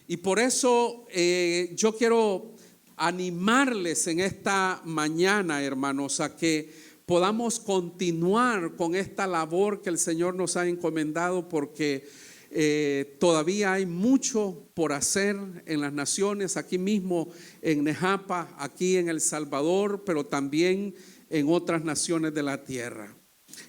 Y por eso yo quiero animarles en esta mañana, hermanos, a que podamos continuar con esta labor que el Señor nos ha encomendado, porque todavía hay mucho por hacer en las naciones, aquí mismo en Nejapa, aquí en El Salvador, pero también en otras naciones de la tierra.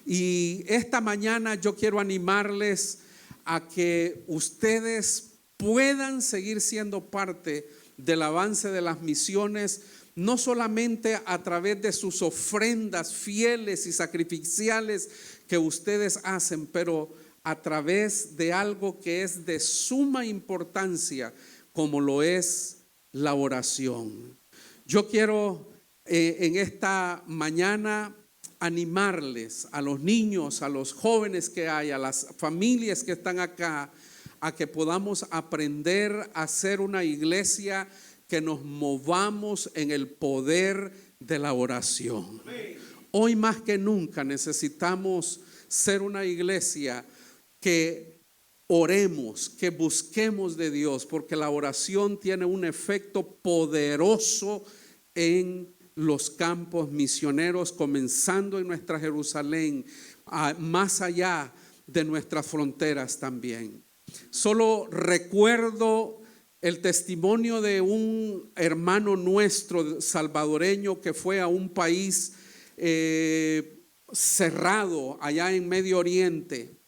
Y esta mañana yo quiero animarles a que ustedes puedan seguir siendo parte del avance de las misiones, no solamente a través de sus ofrendas fieles y sacrificiales que ustedes hacen, pero a través de algo que es de suma importancia, como lo es la oración. Yo quiero en esta mañana animarles a los niños, a los jóvenes que hay, a las familias que están acá, a que podamos aprender a ser una iglesia que nos movamos en el poder de la oración. Hoy más que nunca necesitamos ser una iglesia que oremos, que busquemos de Dios, porque la oración tiene un efecto poderoso en los campos misioneros, comenzando en nuestra Jerusalén, más allá de nuestras fronteras también. Solo recuerdo el testimonio de un hermano nuestro salvadoreño que fue a un país cerrado allá en Medio Oriente,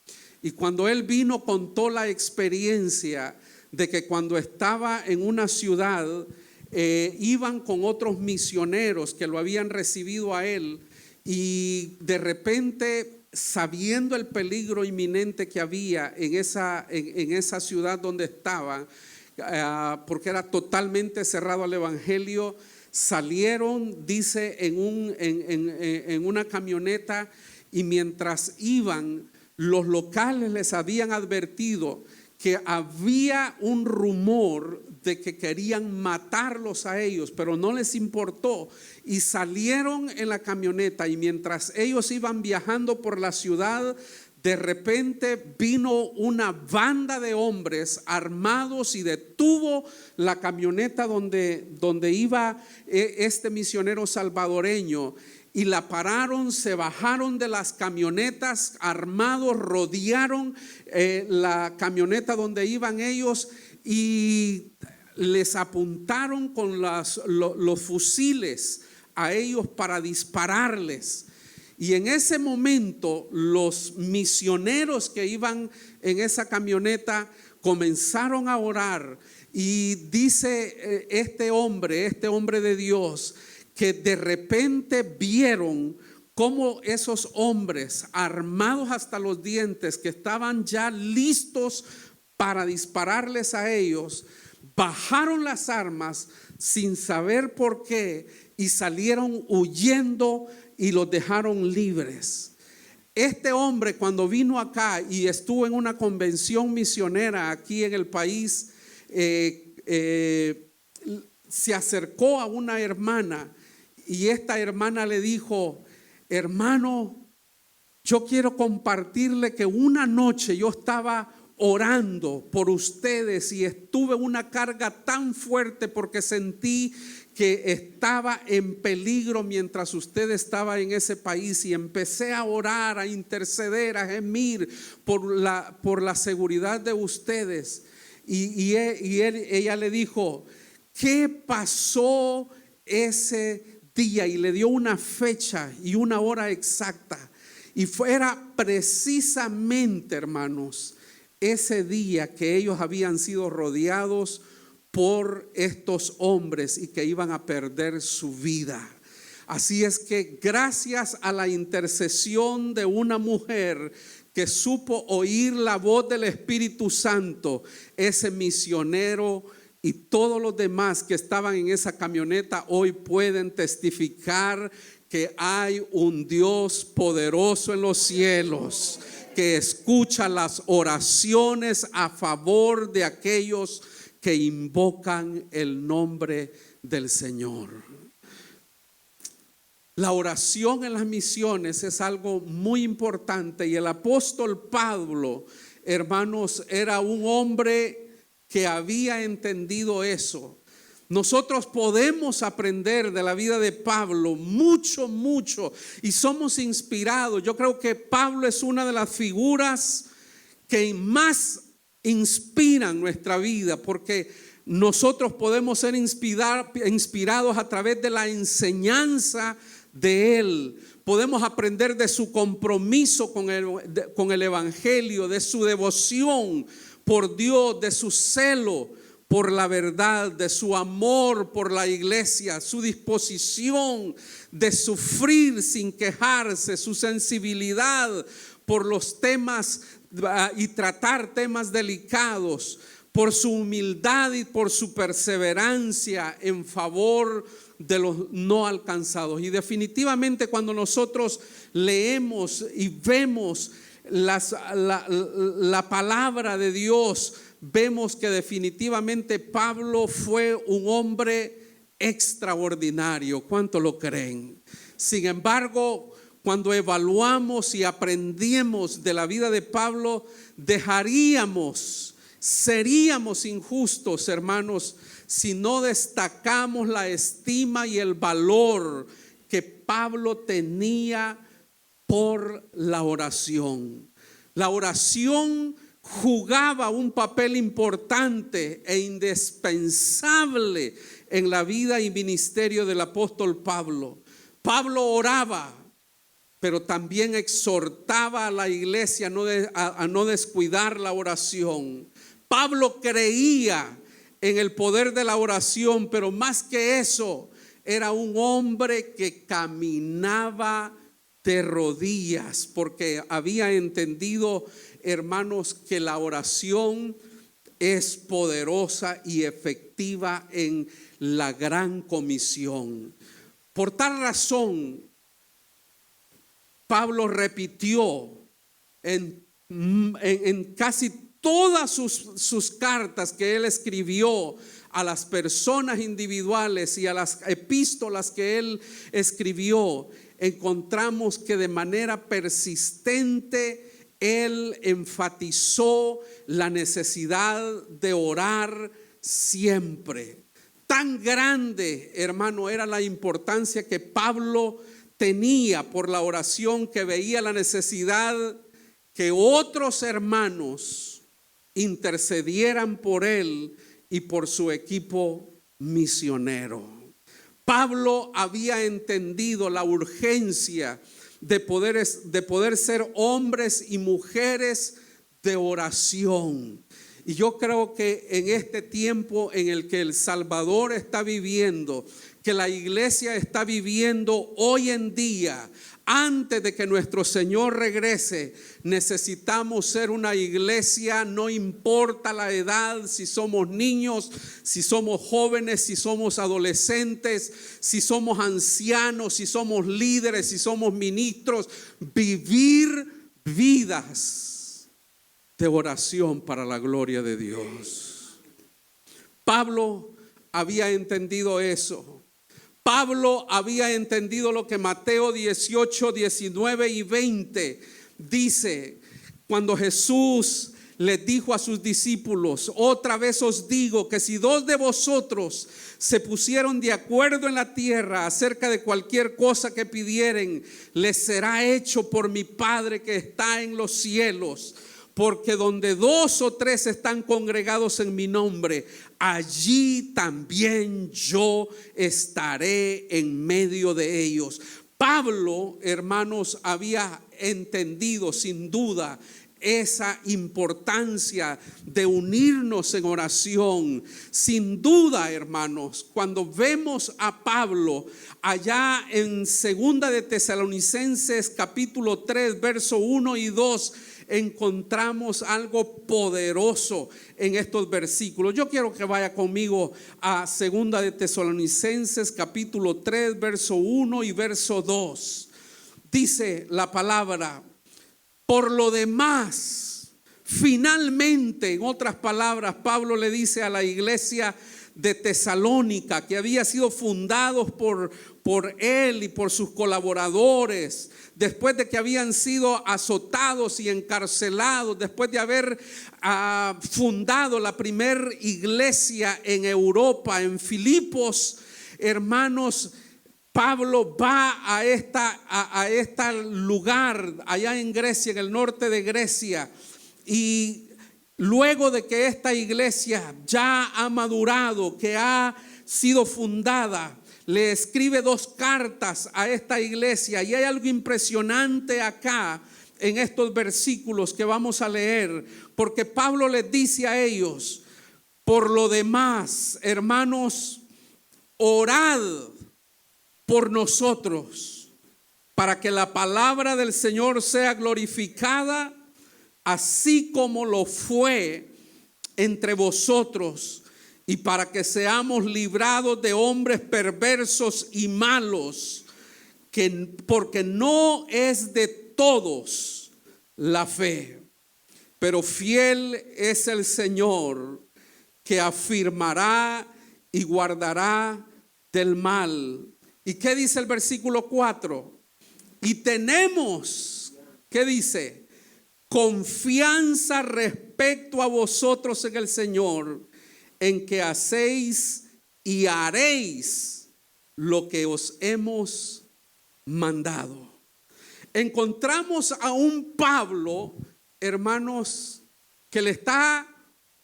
y cuando él vino contó la experiencia de que cuando estaba en una ciudad iban con otros misioneros que lo habían recibido a él, y de repente, sabiendo el peligro inminente que había en esa ciudad donde estaba, porque era totalmente cerrado al evangelio, salieron, dice, en una camioneta, y mientras iban, los locales les habían advertido que había un rumor de que querían matarlos a ellos, pero no les importó, y salieron en la camioneta, y mientras ellos iban viajando por la ciudad, de repente vino una banda de hombres armados y detuvo la camioneta donde iba este misionero salvadoreño, y la pararon, se bajaron de las camionetas armados, rodearon la camioneta donde iban ellos y les apuntaron con los fusiles a ellos para dispararles. Y en ese momento los misioneros que iban en esa camioneta comenzaron a orar, y dice este hombre de Dios, que de repente vieron cómo esos hombres armados hasta los dientes, que estaban ya listos para dispararles a ellos, bajaron las armas sin saber por qué y salieron huyendo y los dejaron libres. Este hombre, cuando vino acá y estuvo en una convención misionera aquí en el país, se acercó a una hermana, y esta hermana le dijo: hermano, yo quiero compartirle que una noche yo estaba orando por ustedes y estuve en una carga tan fuerte porque sentí que estaba en peligro mientras usted estaba en ese país, y empecé a orar, a interceder, a gemir por la seguridad de ustedes. Ella le dijo: ¿qué pasó ese día? Y le dio una fecha y una hora exacta, y fuera precisamente, hermanos, ese día que ellos habían sido rodeados por estos hombres y que iban a perder su vida. Así es que gracias a la intercesión de una mujer que supo oír la voz del Espíritu Santo, ese misionero y todos los demás que estaban en esa camioneta hoy pueden testificar que hay un Dios poderoso en los cielos que escucha las oraciones a favor de aquellos que invocan el nombre del Señor. La oración en las misiones es algo muy importante, y el apóstol Pablo, hermanos, era un hombre que había entendido eso. Nosotros podemos aprender de la vida de Pablo mucho, mucho, y somos inspirados. Yo creo que Pablo es una de las figuras que más inspiran nuestra vida, porque nosotros podemos ser inspirados a través de la enseñanza de él. Podemos aprender de su compromiso con el evangelio, de su devoción por Dios, de su celo por la verdad, de su amor por la iglesia, su disposición de sufrir sin quejarse, su sensibilidad por los temas y tratar temas delicados, por su humildad y por su perseverancia en favor de los no alcanzados. Y definitivamente cuando nosotros leemos y vemos la palabra de Dios, vemos que definitivamente Pablo fue un hombre extraordinario. ¿Cuánto lo creen? Sin embargo, cuando evaluamos y aprendemos de la vida de Pablo, seríamos injustos, hermanos, si no destacamos la estima y el valor que Pablo tenía por la oración. La oración jugaba un papel importante e indispensable en la vida y ministerio del apóstol Pablo. Pablo oraba, pero también exhortaba a la iglesia a no descuidar la oración. Pablo creía en el poder de la oración, pero más que eso, era un hombre que caminaba de rodillas, porque había entendido, hermanos, que la oración es poderosa y efectiva en la gran comisión. Por tal razón, Pablo repitió en casi todas sus cartas que él escribió a las personas individuales y a las epístolas que él escribió, encontramos que de manera persistente él enfatizó la necesidad de orar siempre. Tan grande, hermano, era la importancia que Pablo tenía por la oración, que veía la necesidad que otros hermanos intercedieran por él y por su equipo misionero. Pablo había entendido la urgencia de poder ser hombres y mujeres de oración. Y yo creo que en este tiempo en el que El Salvador está viviendo, que la iglesia está viviendo hoy en día, antes de que nuestro Señor regrese, necesitamos ser una iglesia, no importa la edad, si somos niños, si somos jóvenes, si somos adolescentes, si somos ancianos, si somos líderes, si somos ministros, vivir vidas de oración para la gloria de Dios. Pablo había entendido eso. Pablo había entendido lo que Mateo 18, 19 y 20 dice, cuando Jesús les dijo a sus discípulos: otra vez os digo que si dos de vosotros se pusieron de acuerdo en la tierra acerca de cualquier cosa que pidieren, les será hecho por mi Padre que está en los cielos. Porque donde dos o tres están congregados en mi nombre, allí también yo estaré en medio de ellos. Pablo, hermanos, había entendido sin duda esa importancia de unirnos en oración. Sin duda, hermanos, cuando vemos a Pablo allá en 2 de Tesalonicenses capítulo 3, verso 1 y 2, encontramos algo poderoso en estos versículos. Yo quiero que vaya conmigo a 2 de Tesalonicenses capítulo 3, verso 1 y verso 2. Dice la palabra: por lo demás, finalmente, en otras palabras, Pablo le dice a la iglesia de Tesalónica, que había sido fundados por él y por sus colaboradores, después de que habían sido azotados y encarcelados, después de haber fundado la primera iglesia en Europa, en Filipos, hermanos, Pablo va a este lugar allá en Grecia, en el norte de Grecia, y luego de que esta iglesia ya ha madurado, que ha sido fundada, le escribe 2 cartas a esta iglesia. Y hay algo impresionante acá en estos versículos que vamos a leer, porque Pablo les dice a ellos: por lo demás, hermanos, orad por nosotros, para que la palabra del Señor sea glorificada, así como lo fue entre vosotros, y para que seamos librados de hombres perversos y malos, porque no es de todos la fe, pero fiel es el Señor, que afirmará y guardará del mal. ¿Y qué dice el versículo 4? Y tenemos, ¿qué dice? Confianza respecto a vosotros en el Señor, en que hacéis y haréis lo que os hemos mandado. Encontramos a un Pablo, hermanos, que le está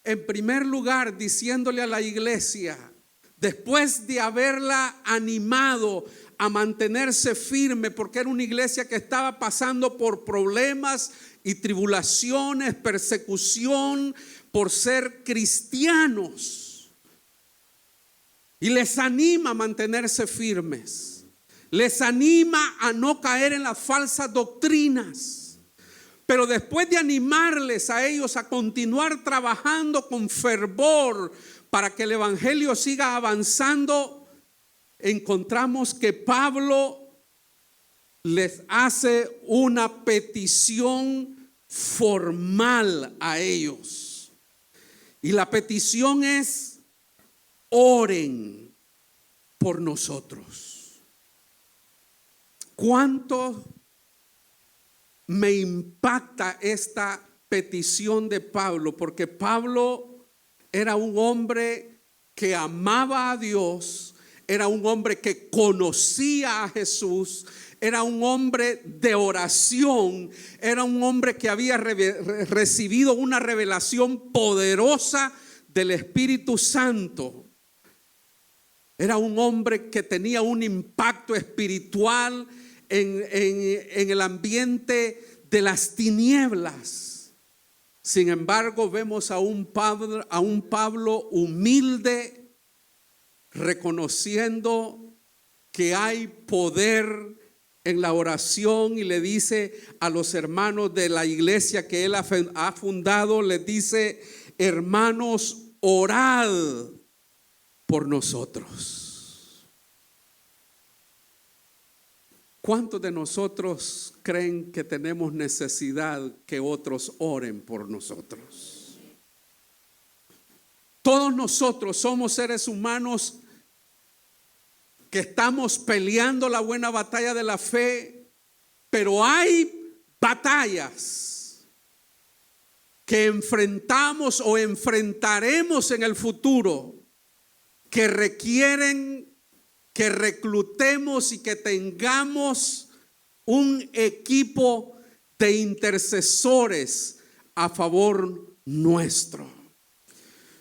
en primer lugar diciéndole a la iglesia, después de haberla animado a mantenerse firme, porque era una iglesia que estaba pasando por problemas y tribulaciones, persecución por ser cristianos, y les anima a mantenerse firmes, les anima a no caer en las falsas doctrinas. Pero después de animarles a ellos a continuar trabajando con fervor para que el evangelio siga avanzando, encontramos que Pablo les hace una petición formal a ellos. Y la petición es: oren por nosotros. ¿Cuánto me impacta esta petición de Pablo? Porque Pablo era un hombre que amaba a Dios, era un hombre que conocía a Jesús, era un hombre de oración, era un hombre que había recibido una revelación poderosa del Espíritu Santo. Era un hombre que tenía un impacto espiritual en el ambiente de las tinieblas. Sin embargo, vemos a un Pablo humilde, reconociendo que hay poder en la oración, y le dice a los hermanos de la iglesia que él ha fundado, les dice: hermanos, orad por nosotros. ¿Cuántos de nosotros creen que tenemos necesidad que otros oren por nosotros? Todos nosotros somos seres humanos que estamos peleando la buena batalla de la fe, pero hay batallas que enfrentamos o enfrentaremos en el futuro que requieren que reclutemos y que tengamos un equipo de intercesores a favor nuestro.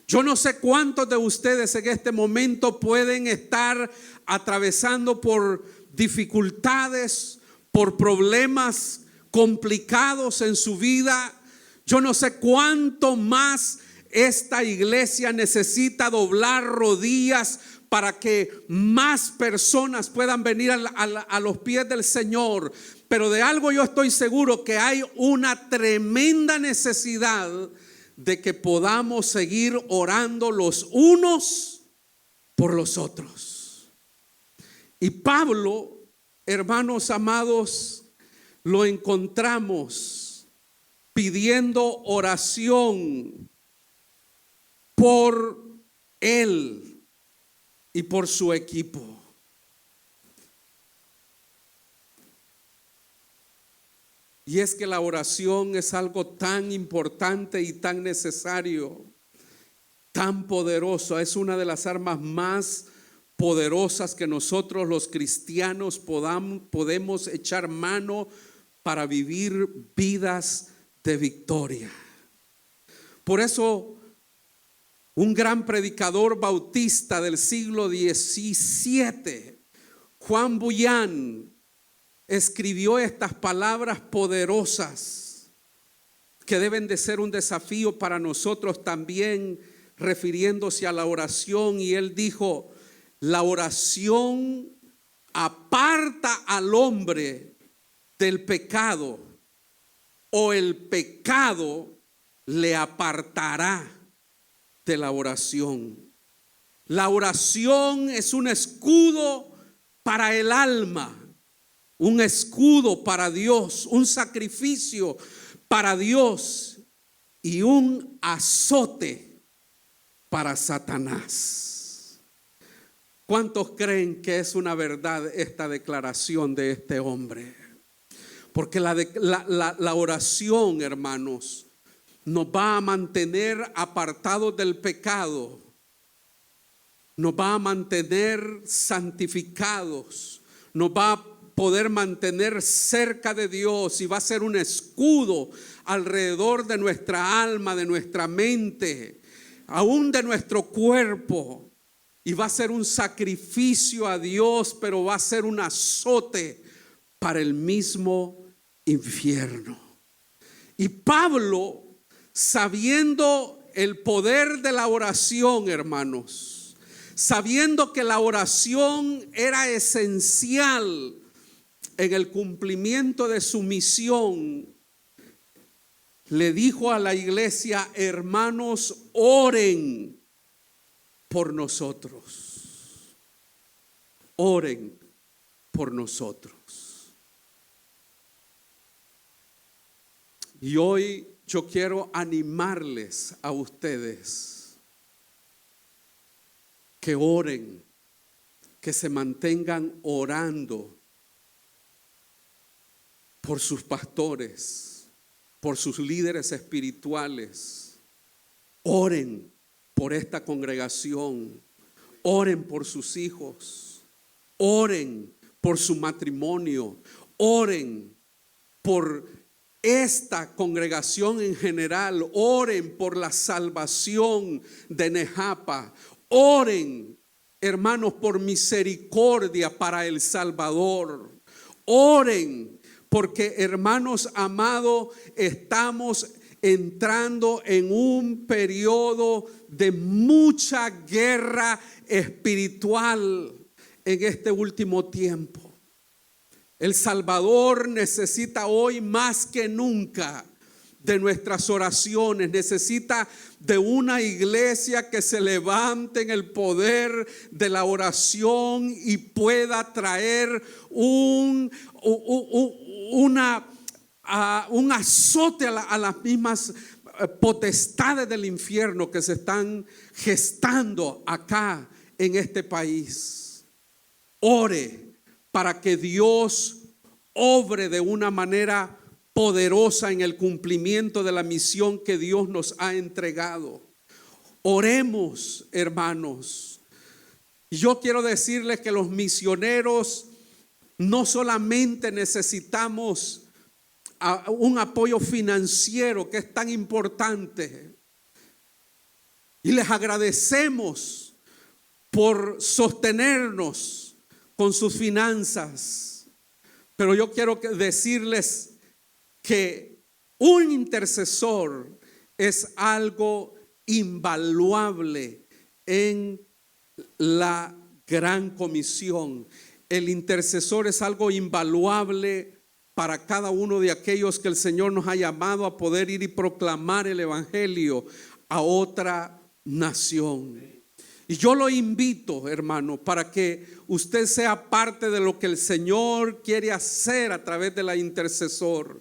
Yo no sé cuántos de ustedes en este momento pueden estar atravesando por dificultades, por problemas complicados en su vida. Yo no sé cuánto más esta iglesia necesita doblar rodillas para que más personas puedan venir a los pies del Señor. Pero de algo yo estoy seguro, que hay una tremenda necesidad de que podamos seguir orando los unos por los otros. Y Pablo, hermanos amados, lo encontramos pidiendo oración por él. y por su equipo. Y es que la oración es algo tan importante y tan necesario, tan poderoso. Es una de las armas más poderosas que nosotros los cristianos podemos echar mano para vivir vidas de victoria. Por eso, un gran predicador bautista del siglo XVII, Juan Bunyan, escribió estas palabras poderosas que deben de ser un desafío para nosotros también, refiriéndose a la oración. Y él dijo: la oración aparta al hombre del pecado, o el pecado le apartará de la oración. La oración es un escudo para el alma, un escudo para Dios, un sacrificio para Dios y un azote para Satanás. ¿Cuántos creen que es una verdad esta declaración de este hombre? Porque la oración, hermanos, nos va a mantener apartados del pecado, nos va a mantener santificados, nos va a poder mantener cerca de Dios y va a ser un escudo alrededor de nuestra alma, de nuestra mente, aún de nuestro cuerpo. Y va a ser un sacrificio a Dios, pero va a ser un azote para el mismo infierno. Y Pablo, sabiendo el poder de la oración, hermanos, sabiendo que la oración era esencial en el cumplimiento de su misión, le dijo a la iglesia: hermanos, oren por nosotros. Oren por nosotros. Y hoy yo quiero animarles a ustedes que oren, que se mantengan orando por sus pastores, por sus líderes espirituales. Oren por esta congregación, oren por sus hijos, oren por su matrimonio, oren por esta congregación en general, oren por la salvación de Nejapa, oren, hermanos, por misericordia para El Salvador, oren, porque, hermanos amados, estamos entrando en un periodo de mucha guerra espiritual en este último tiempo. El Salvador necesita hoy más que nunca de nuestras oraciones, necesita de una iglesia que se levante en el poder de la oración y pueda traer un azote a las mismas potestades del infierno que se están gestando acá en este país. Ore para que Dios obre de una manera poderosa en el cumplimiento de la misión que Dios nos ha entregado. Oremos, hermanos. Yo quiero decirles que los misioneros no solamente necesitamos un apoyo financiero, que es tan importante, y les agradecemos por sostenernos con sus finanzas, pero yo quiero decirles que un intercesor es algo invaluable en la gran comisión. El intercesor es algo invaluable para cada uno de aquellos que el Señor nos ha llamado a poder ir y proclamar el evangelio a otra nación. Y yo lo invito, hermano, para que usted sea parte de lo que el Señor quiere hacer a través de la intercesión.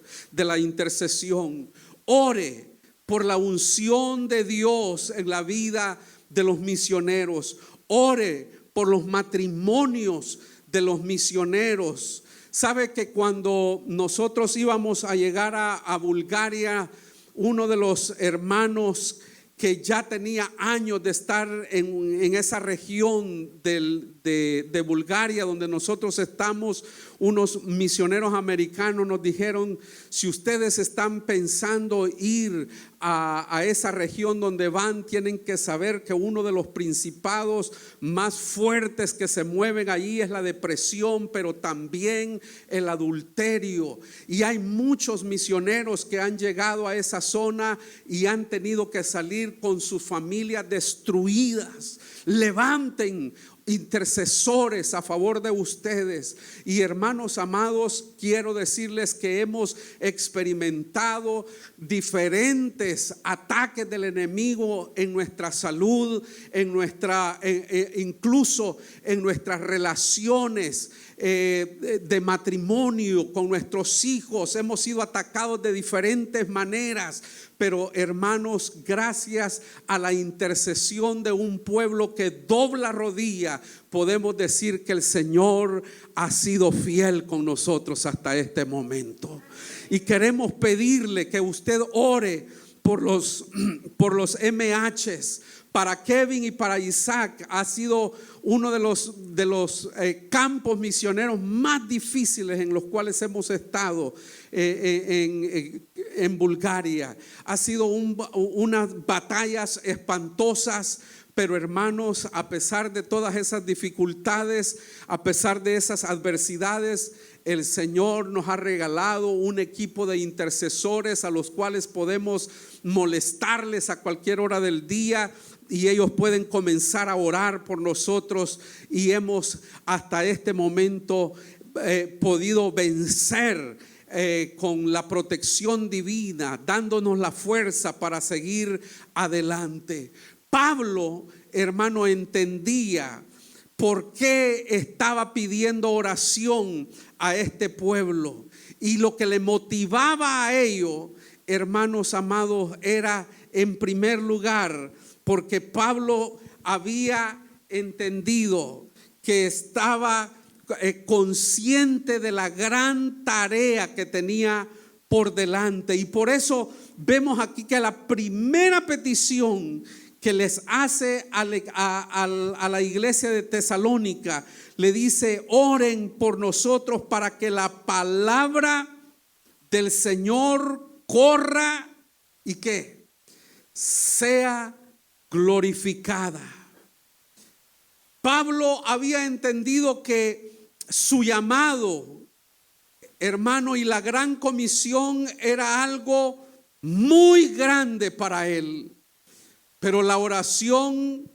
Ore por la unción de Dios en la vida de los misioneros. Ore por los matrimonios de los misioneros. Sabe que cuando nosotros íbamos a llegar a Bulgaria, uno de los hermanos que ya tenía años de estar en esa región de Bulgaria donde nosotros estamos, unos misioneros americanos nos dijeron: si ustedes están pensando ir a esa región donde van, tienen que saber que uno de los principados más fuertes que se mueven allí es la depresión, pero también el adulterio. Y hay muchos misioneros que han llegado a esa zona y han tenido que salir con sus familias destruidas. Levanten intercesores a favor de ustedes. Y hermanos amados, quiero decirles que hemos experimentado diferentes ataques del enemigo en nuestra salud, incluso en nuestras relaciones de matrimonio con nuestros hijos. Hemos sido atacados de diferentes maneras. Pero hermanos, gracias a la intercesión de un pueblo que dobla rodilla, podemos decir que el Señor ha sido fiel con nosotros hasta este momento. Y queremos pedirle que usted ore por los MHs. Para Kevin y para Isaac ha sido uno de los campos misioneros más difíciles en los cuales hemos estado en Bulgaria. Ha sido unas batallas espantosas. Pero hermanos, a pesar de todas esas dificultades, a pesar de esas adversidades, el Señor nos ha regalado un equipo de intercesores a los cuales podemos molestarles a cualquier hora del día y ellos pueden comenzar a orar por nosotros, y hemos hasta este momento podido vencer con la protección divina, dándonos la fuerza para seguir adelante. Pablo, hermano, entendía por qué estaba pidiendo oración a este pueblo, y lo que le motivaba a ello, hermanos amados, era en primer lugar porque Pablo había entendido que estaba consciente de la gran tarea que tenía por delante, y por eso vemos aquí que la primera petición que les hace a la iglesia de Tesalónica, le dice: oren por nosotros para que la palabra del Señor corra y que sea glorificada. Pablo había entendido que su llamado, hermano, y la gran comisión era algo muy grande para él. Pero la oración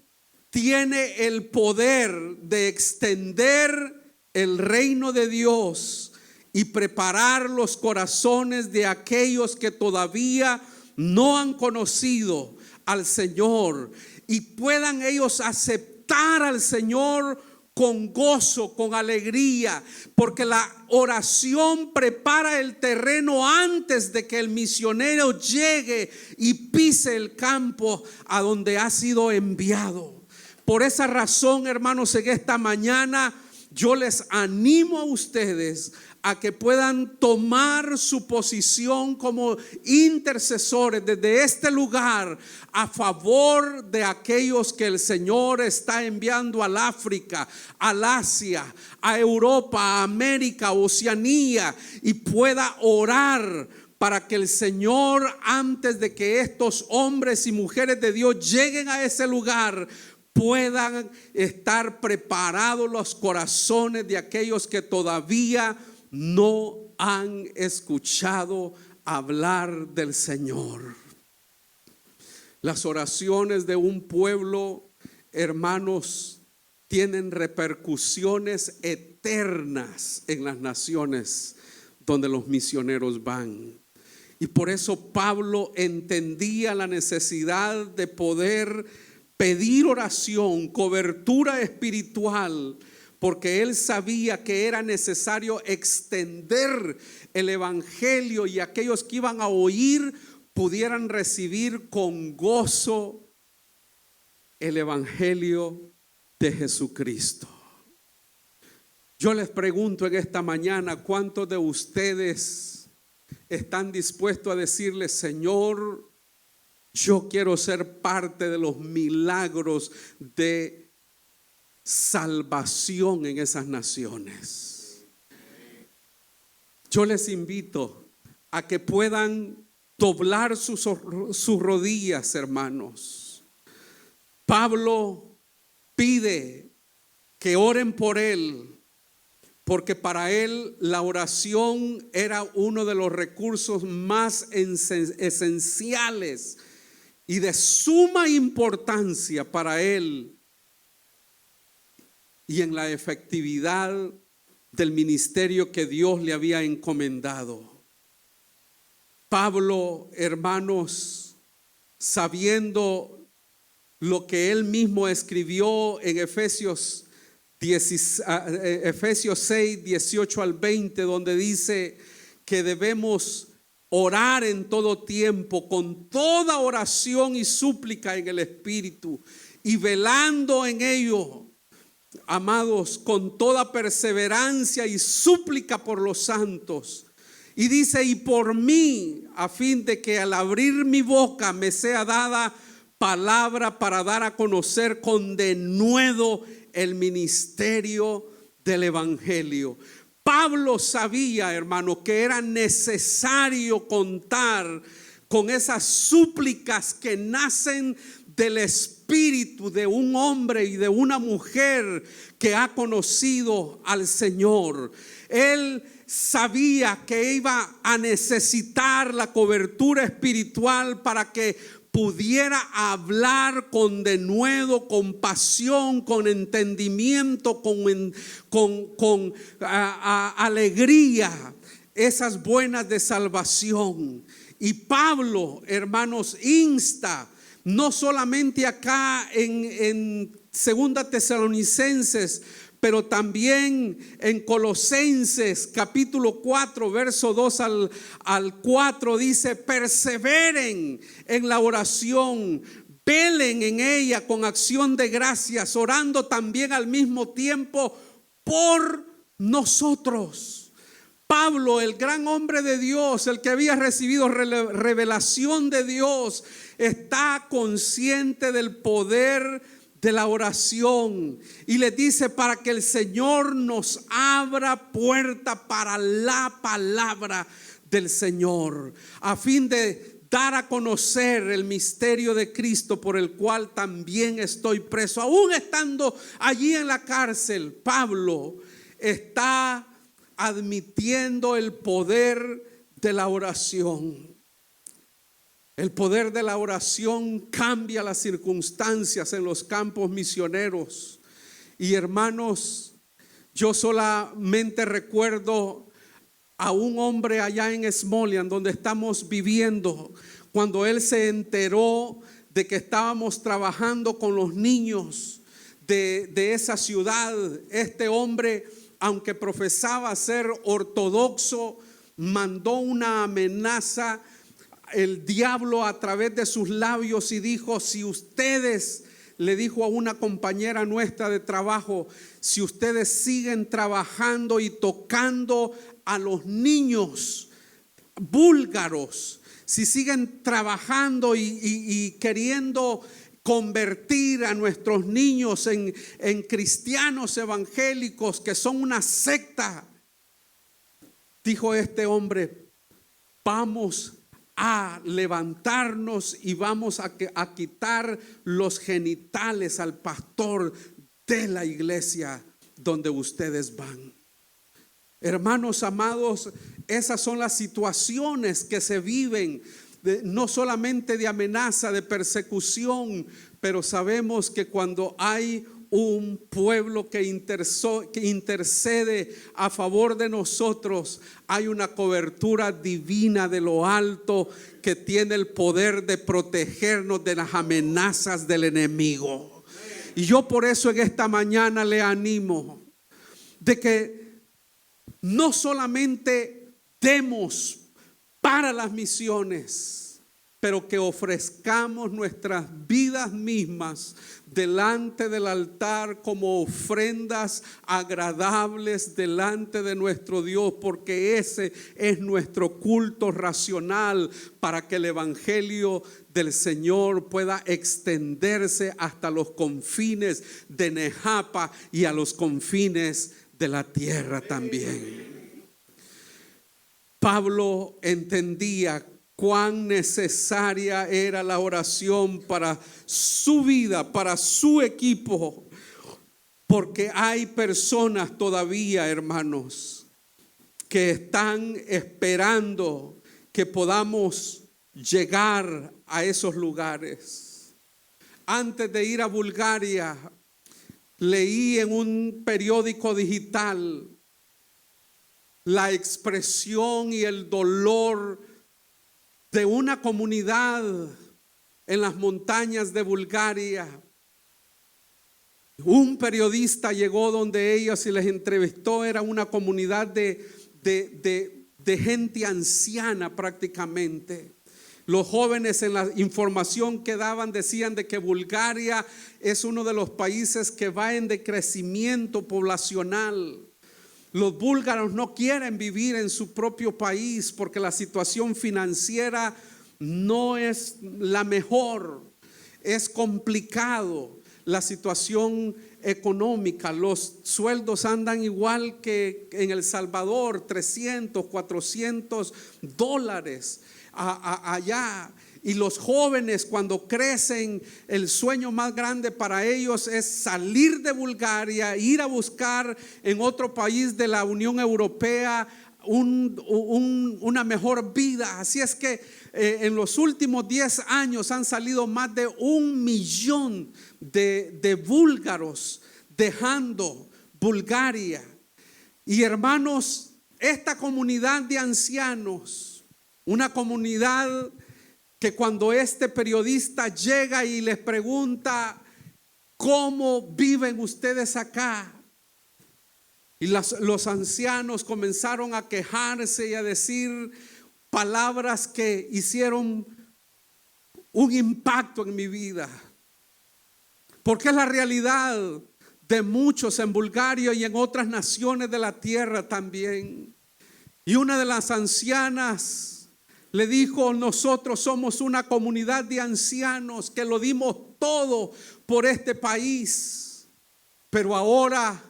tiene el poder de extender el reino de Dios y preparar los corazones de aquellos que todavía no han conocido al Señor, y puedan ellos aceptar al Señor con gozo, con alegría, porque la oración prepara el terreno antes de que el misionero llegue y pise el campo a donde ha sido enviado. Por esa razón, hermanos, en esta mañana yo les animo a ustedes a que puedan tomar su posición como intercesores desde este lugar a favor de aquellos que el Señor está enviando al África, al Asia, a Europa, a América, a Oceanía, y pueda orar para que el Señor, antes de que estos hombres y mujeres de Dios lleguen a ese lugar, puedan estar preparados los corazones de aquellos que todavía no han escuchado hablar del Señor. Las oraciones de un pueblo, hermanos, tienen repercusiones eternas en las naciones donde los misioneros van. Y por eso Pablo entendía la necesidad de poder pedir oración, cobertura espiritual, porque él sabía que era necesario extender el evangelio y aquellos que iban a oír pudieran recibir con gozo el evangelio de Jesucristo. Yo les pregunto en esta mañana, ¿cuántos de ustedes están dispuestos a decirle: Señor, yo quiero ser parte de los milagros de salvación en esas naciones? Yo les invito a que puedan doblar sus rodillas, hermanos. Pablo pide que oren por él, porque para él la oración era uno de los recursos más esenciales y de suma importancia para él y en la efectividad del ministerio que Dios le había encomendado. Pablo, hermanos, sabiendo lo que él mismo escribió en Efesios 6, 18 al 20, donde dice que debemos orar en todo tiempo, con toda oración y súplica en el Espíritu, y velando en ello, amados, con toda perseverancia y súplica por los santos. Y dice: y por mí, a fin de que al abrir mi boca me sea dada palabra para dar a conocer con denuedo el ministerio del Evangelio. Pablo sabía, hermano, que era necesario contar con esas súplicas que nacen del espíritu de un hombre y de una mujer que ha conocido al Señor. Él sabía que iba a necesitar la cobertura espiritual para que pudiera hablar con denuedo, con pasión, con entendimiento, con alegría, esas buenas de salvación. Y Pablo, hermanos, insta, no solamente acá en Segunda Tesalonicenses, pero también en Colosenses capítulo 4, verso 2 al 4, dice: perseveren en la oración, velen en ella con acción de gracias, orando también al mismo tiempo por nosotros. Pablo, el gran hombre de Dios, el que había recibido revelación de Dios, está consciente del poder de la oración y le dice: para que el Señor nos abra puerta para la palabra del Señor, a fin de dar a conocer el misterio de Cristo, por el cual también estoy preso. Aún estando allí en la cárcel, Pablo está admitiendo el poder de la oración. El poder de la oración cambia las circunstancias en los campos misioneros. Y hermanos, yo solamente recuerdo a un hombre allá en Smolian, donde estamos viviendo, cuando él se enteró de que estábamos trabajando con los niños de esa ciudad. Este hombre, aunque profesaba ser ortodoxo, mandó una amenaza, el diablo, a través de sus labios, y dijo: si ustedes, le dijo a una compañera nuestra de trabajo, si ustedes siguen trabajando y tocando a los niños búlgaros, si siguen trabajando y queriendo convertir a nuestros niños en cristianos evangélicos, que son una secta, dijo este hombre, vamos a levantarnos y vamos a quitar los genitales al pastor de la iglesia donde ustedes van. Hermanos amados, esas son las situaciones que se viven, no solamente de amenaza, de persecución, pero sabemos que cuando hay un pueblo que intercede a favor de nosotros, hay una cobertura divina de lo alto que tiene el poder de protegernos de las amenazas del enemigo. Y yo por eso en esta mañana le animo de que no solamente demos para las misiones, pero que ofrezcamos nuestras vidas mismas delante del altar como ofrendas agradables delante de nuestro Dios, porque ese es nuestro culto racional para que el evangelio del Señor pueda extenderse hasta los confines de Nejapa y a los confines de la tierra también. Pablo entendía cuán necesaria era la oración para su vida, para su equipo, porque hay personas todavía, hermanos, que están esperando que podamos llegar a esos lugares. Antes de ir a Bulgaria, leí en un periódico digital la expresión y el dolor de una comunidad en las montañas de Bulgaria. Un periodista llegó donde ellos y les entrevistó. Era una comunidad de gente anciana prácticamente. Los jóvenes, en la información que daban, decían de que Bulgaria es uno de los países que va en decrecimiento poblacional. Los búlgaros no quieren vivir en su propio país porque la situación financiera no es la mejor. Es complicado la situación económica. Los sueldos andan igual que en El Salvador, $300, $400 allá. Y los jóvenes, cuando crecen, el sueño más grande para ellos es salir de Bulgaria, ir a buscar en otro país de la Unión Europea una mejor vida. Así es que en los últimos 10 años han salido más de 1 millón de búlgaros dejando Bulgaria. Y hermanos, esta comunidad de ancianos, una comunidad que cuando este periodista llega y les pregunta ¿cómo viven ustedes acá? Y los ancianos comenzaron a quejarse y a decir palabras que hicieron un impacto en mi vida, porque es la realidad de muchos en Bulgaria y en otras naciones de la tierra también. Y una de las ancianas le dijo: nosotros somos una comunidad de ancianos que lo dimos todo por este país, pero ahora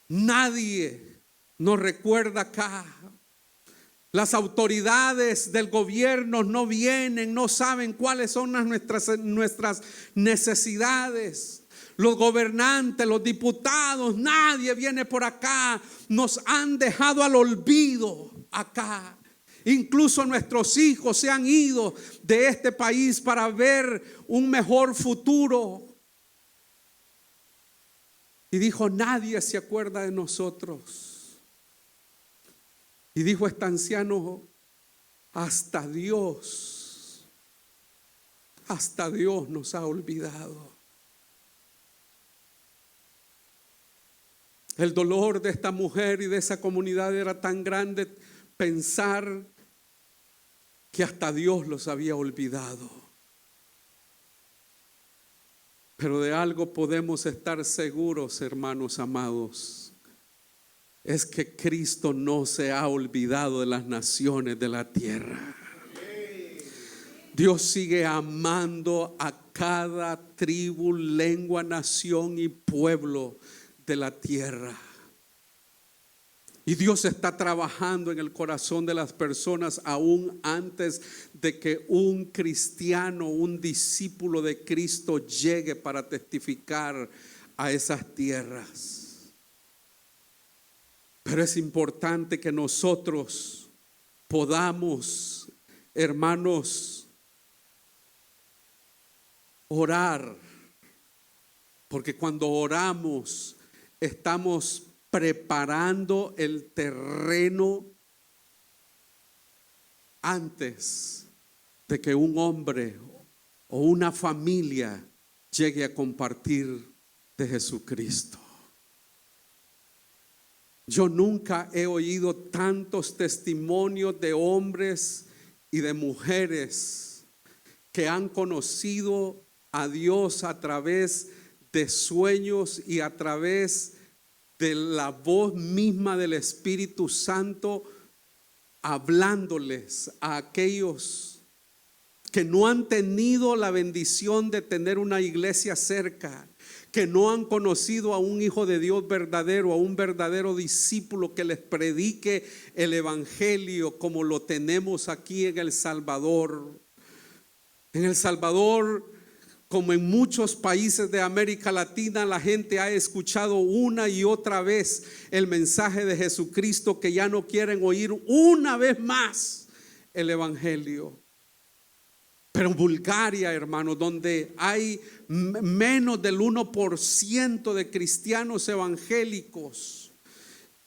nadie nos recuerda acá. Las autoridades del gobierno no vienen, no saben cuáles son nuestras necesidades. Los gobernantes, los diputados, nadie viene por acá. Nos han dejado al olvido acá. Incluso nuestros hijos se han ido de este país para ver un mejor futuro. Y dijo: nadie se acuerda de nosotros. Y dijo este anciano: hasta Dios nos ha olvidado. El dolor de esta mujer y de esa comunidad era tan grande, pensar que hasta Dios los había olvidado. Pero de algo podemos estar seguros, hermanos amados, es que Cristo no se ha olvidado de las naciones de la tierra. Dios sigue amando a cada tribu, lengua, nación y pueblo de la tierra. Y Dios está trabajando en el corazón de las personas aún antes de que un cristiano, un discípulo de Cristo llegue para testificar a esas tierras. Pero es importante que nosotros podamos, hermanos, orar, porque cuando oramos estamos preparando el terreno antes de que un hombre o una familia llegue a compartir de Jesucristo. Yo nunca he oído tantos testimonios de hombres y de mujeres que han conocido a Dios a través de sueños y a través de la voz misma del Espíritu Santo, hablándoles a aquellos que no han tenido la bendición de tener una iglesia cerca, que no han conocido a un hijo de Dios verdadero, a un verdadero discípulo que les predique el evangelio como lo tenemos aquí en El Salvador. En El Salvador, como en muchos países de América Latina, la gente ha escuchado una y otra vez el mensaje de Jesucristo, que ya no quieren oír una vez más el evangelio. Pero en Bulgaria, hermanos, donde hay menos del 1% de cristianos evangélicos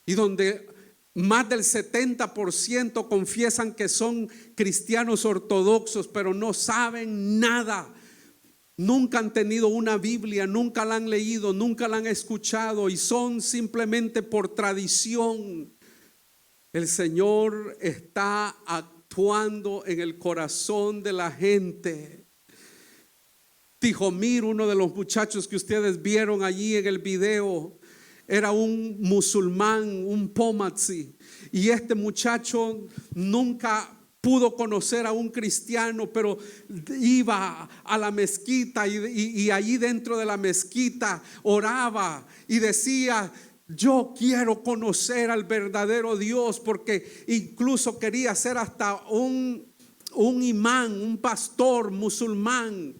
y donde más del 70% confiesan que son cristianos ortodoxos, pero no saben nada, nunca han tenido una Biblia, nunca la han leído, nunca la han escuchado y son simplemente por tradición. El Señor está actuando en el corazón de la gente. Tihomir, uno de los muchachos que ustedes vieron allí en el video, era un musulmán, un pomatzi, y este muchacho nunca pudo conocer a un cristiano, pero iba a la mezquita y allí dentro de la mezquita oraba y decía: yo quiero conocer al verdadero Dios, porque incluso quería ser hasta un imán, un pastor musulmán.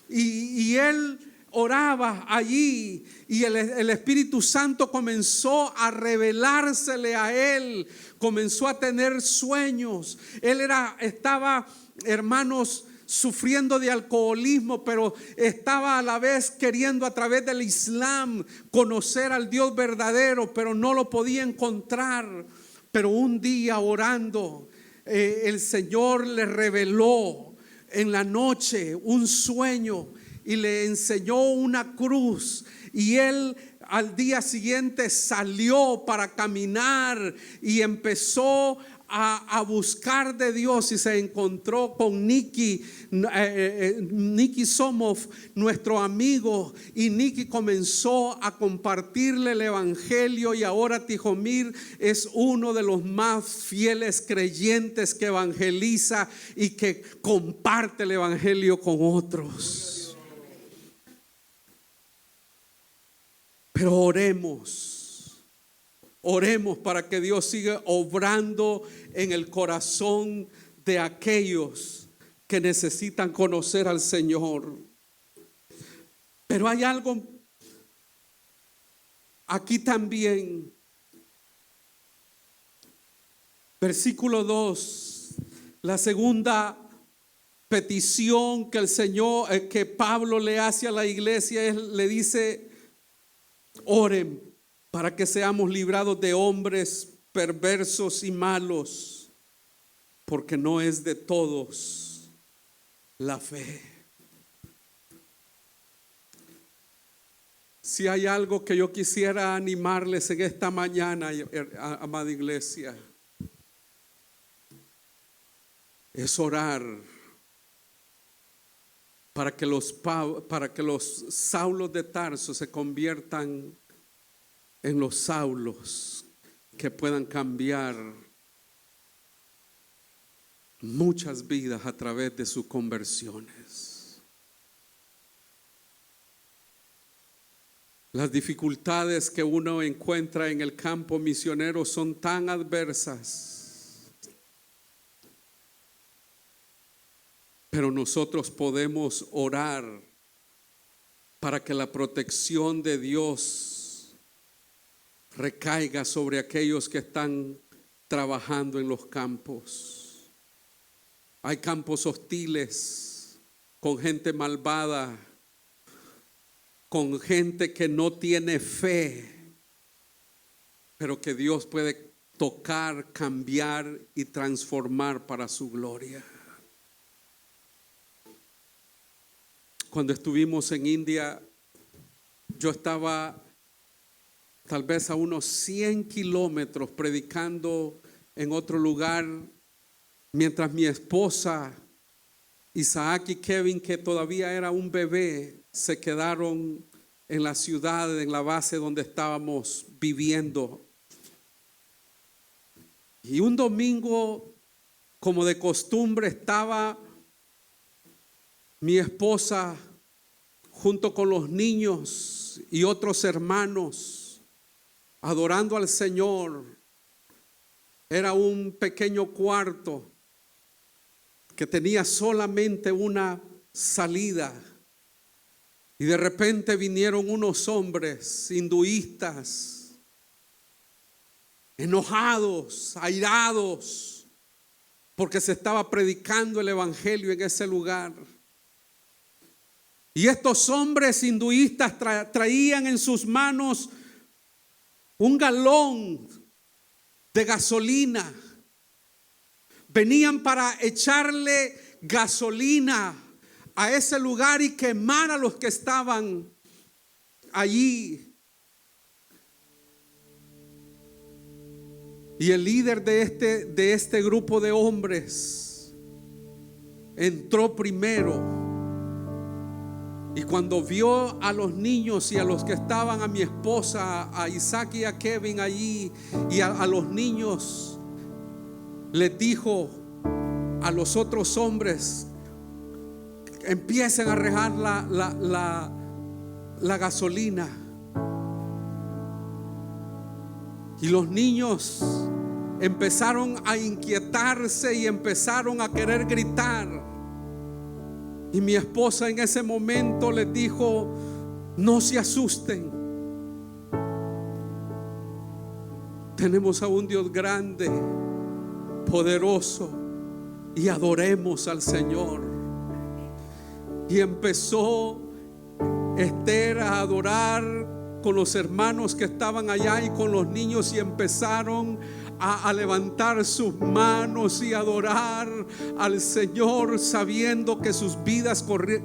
Y él oraba allí y el Espíritu Santo comenzó a revelársele a él, comenzó a tener sueños. Él estaba, hermanos, sufriendo de alcoholismo, pero estaba a la vez queriendo a través del Islam conocer al Dios verdadero, pero no lo podía encontrar. Pero un día orando, el Señor le reveló en la noche un sueño y le enseñó una cruz, y él al día siguiente salió para caminar y empezó a buscar de Dios, y se encontró con Nicky Somov, nuestro amigo, y Nicky comenzó a compartirle el evangelio, y ahora Tihomir es uno de los más fieles creyentes que evangeliza y que comparte el evangelio con otros. Pero oremos para que Dios siga obrando en el corazón de aquellos que necesitan conocer al Señor. Pero hay algo aquí también. Versículo 2, la segunda petición que el Señor, que Pablo le hace a la iglesia, le dice: oren para que seamos librados de hombres perversos y malos, porque no es de todos la fe. Si hay algo que yo quisiera animarles en esta mañana, amada iglesia, es orar para que los Saulos de Tarso se conviertan en los Saulos que puedan cambiar muchas vidas a través de sus conversiones. Las dificultades que uno encuentra en el campo misionero son tan adversas, pero nosotros podemos orar para que la protección de Dios recaiga sobre aquellos que están trabajando en los campos. Hay campos hostiles, con gente malvada, con gente que no tiene fe, pero que Dios puede tocar, cambiar y transformar para su gloria. Cuando estuvimos en India, yo estaba tal vez a unos 100 kilómetros, predicando en otro lugar, mientras mi esposa, Isaac y Kevin, que todavía era un bebé, se quedaron en la ciudad, en la base donde estábamos viviendo. Y un domingo, como de costumbre, estaba mi esposa junto con los niños y otros hermanos adorando al Señor. Era un pequeño cuarto que tenía solamente una salida. Y de repente vinieron unos hombres hinduistas, enojados, airados, porque se estaba predicando el evangelio en ese lugar. Y estos hombres hinduistas traían en sus manos un galón de gasolina. Venían para echarle gasolina a ese lugar y quemar a los que estaban allí. Y el líder de este grupo de hombres entró primero. Y cuando vio a los niños y a los que estaban, a mi esposa, a Isaac y a Kevin allí, y a los niños, les dijo a los otros hombres: empiecen a regar la gasolina. Y los niños empezaron a inquietarse y empezaron a querer gritar. Y mi esposa en ese momento les dijo: no se asusten. Tenemos a un Dios grande, poderoso, y adoremos al Señor. Y empezó Esther a adorar con los hermanos que estaban allá y con los niños, y empezaron a levantar sus manos y adorar al Señor, sabiendo que sus vidas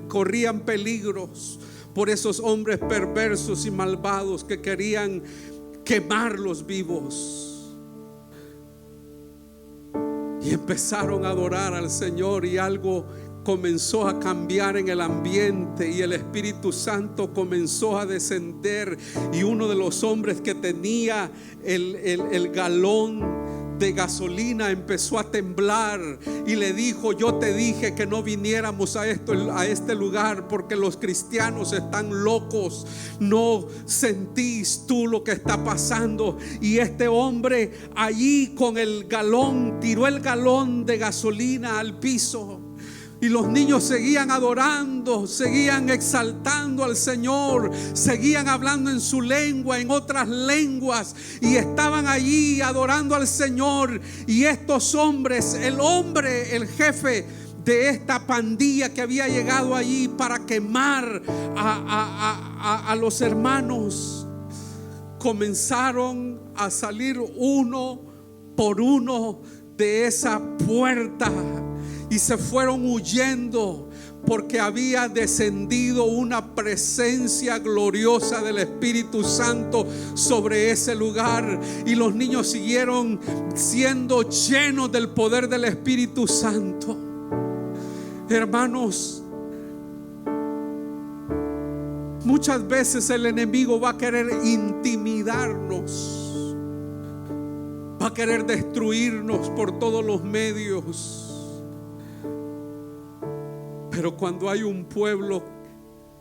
corrían peligros por esos hombres perversos y malvados que querían quemarlos vivos. Y empezaron a adorar al Señor, y algo comenzó a cambiar en el ambiente, y el Espíritu Santo comenzó a descender. Y uno de los hombres que tenía el galón de gasolina empezó a temblar y le dijo: yo te dije que no viniéramos a este lugar porque los cristianos están locos. ¿No sentís tú lo que está pasando? Y este hombre allí con el galón tiró el galón de gasolina al piso. Y los niños seguían adorando, seguían exaltando al Señor, seguían hablando en su lengua, en otras lenguas, y estaban allí adorando al Señor. Y estos hombres, el jefe de esta pandilla que había llegado allí para quemar a los hermanos, comenzaron a salir uno por uno de esa puerta. Y se fueron huyendo porque había descendido una presencia gloriosa del Espíritu Santo sobre ese lugar. Y los niños siguieron siendo llenos del poder del Espíritu Santo. Hermanos, muchas veces el enemigo va a querer intimidarnos, va a querer destruirnos por todos los medios. Pero cuando hay un pueblo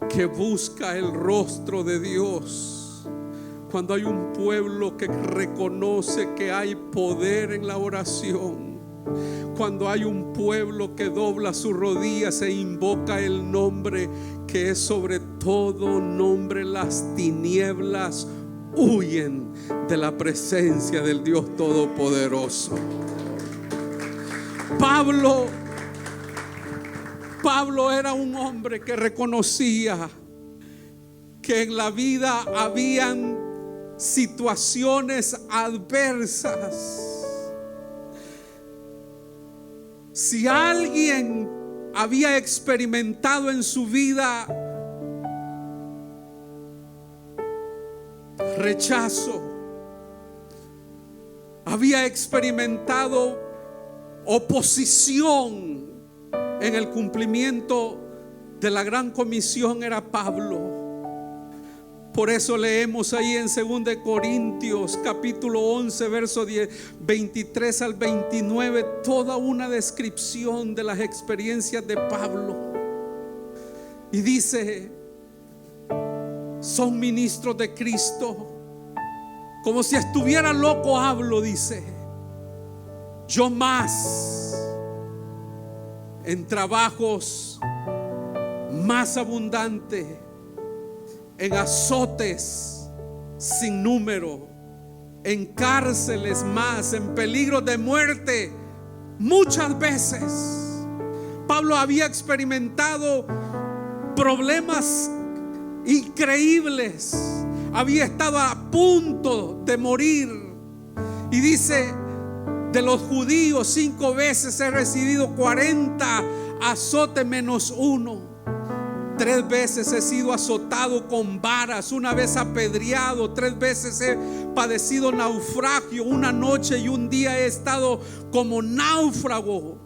que busca el rostro de Dios, cuando hay un pueblo que reconoce que hay poder en la oración, cuando hay un pueblo que dobla sus rodillas e invoca el nombre que es sobre todo nombre, las tinieblas huyen de la presencia del Dios Todopoderoso. Pablo era un hombre que reconocía que en la vida habían situaciones adversas. Si alguien había experimentado en su vida rechazo. Había experimentado oposición en el cumplimiento de la gran comisión, era Pablo. Por eso leemos ahí en 2 Corintios capítulo 11 verso 23 al 29 toda una descripción de las experiencias de Pablo. Y dice: son ministros de Cristo. Como si estuviera loco hablo, dice. Yo más, en trabajos más abundantes, en azotes sin número, en cárceles más, en peligro de muerte muchas veces. Pablo había experimentado problemas increíbles, había estado a punto de morir. Y dice: de los judíos 5 veces he recibido 40 azotes menos 1. 3 veces he sido azotado con varas, 1 vez apedreado, 3 veces he padecido naufragio, 1 noche y 1 día he estado como náufrago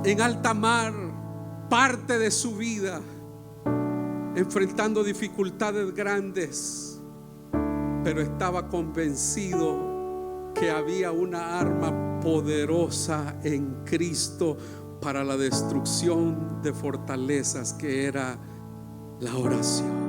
en alta mar. Parte de su vida enfrentando dificultades grandes, pero estaba convencido que había una arma poderosa en Cristo para la destrucción de fortalezas, que era la oración.